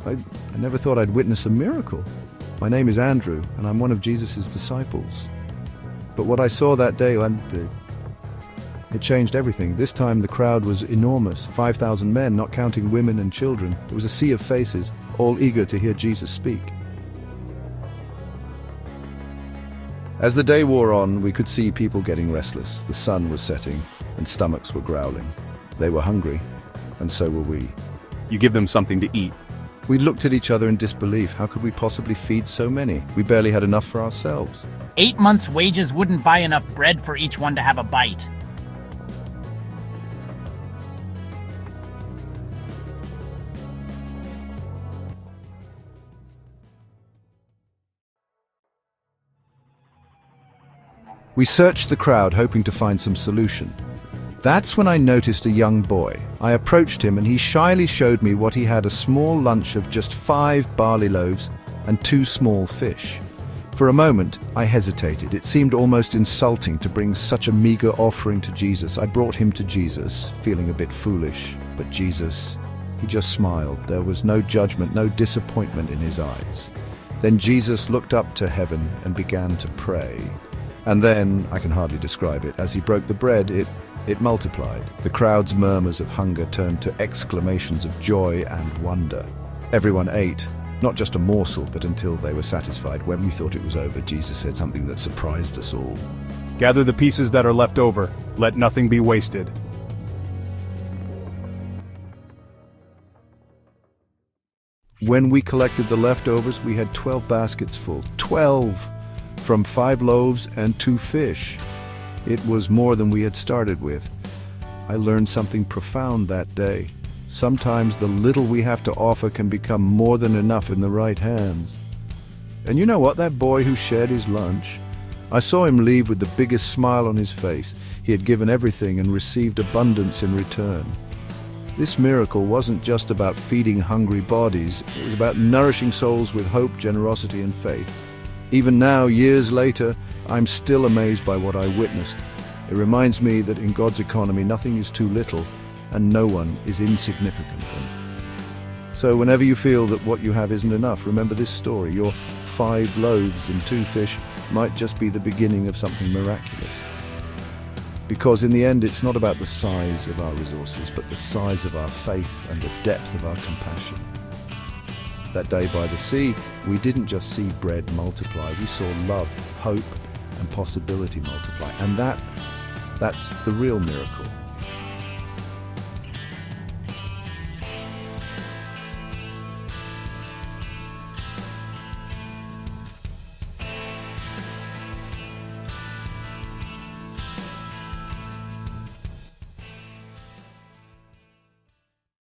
I never thought I'd witness a miracle. My name is Andrew, and I'm one of Jesus' disciples. But what I saw that day, it changed everything. This time the crowd was enormous, 5,000 men, not counting women and children. It was a sea of faces, all eager to hear Jesus speak. As the day wore on, we could see people getting restless. The sun was setting, and stomachs were growling. They were hungry, and so were we. You give them something to eat. We looked at each other in disbelief. How could we possibly feed so many? We barely had enough for ourselves. 8 months' wages wouldn't buy enough bread for each one to have a bite. We searched the crowd, hoping to find some solution. That's when I noticed a young boy. I approached him and he shyly showed me what he had: a small lunch of just 5 barley loaves and 2 small fish. For a moment, I hesitated. It seemed almost insulting to bring such a meager offering to Jesus. I brought him to Jesus, feeling a bit foolish. But Jesus, he just smiled. There was no judgment, no disappointment in his eyes. Then Jesus looked up to heaven and began to pray. And then, I can hardly describe it, as he broke the bread, it multiplied. The crowd's murmurs of hunger turned to exclamations of joy and wonder. Everyone ate, not just a morsel, but until they were satisfied. When we thought it was over, Jesus said something that surprised us all. Gather the pieces that are left over. Let nothing be wasted. When we collected the leftovers, we had 12 baskets full. 12! From 5 loaves and 2 fish. It was more than we had started with. I learned something profound that day. Sometimes the little we have to offer can become more than enough in the right hands. And you know what? That boy who shared his lunch, I saw him leave with the biggest smile on his face. He had given everything and received abundance in return. This miracle wasn't just about feeding hungry bodies. It was about nourishing souls with hope, generosity, and faith. Even now, years later, I'm still amazed by what I witnessed. It reminds me that in God's economy, nothing is too little and no one is insignificant. So whenever you feel that what you have isn't enough, remember this story. Your 5 loaves and 2 fish might just be the beginning of something miraculous. Because in the end, it's not about the size of our resources, but the size of our faith and the depth of our compassion. That day by the sea, we didn't just see bread multiply, we saw love, hope, and possibility multiply. And that's the real miracle.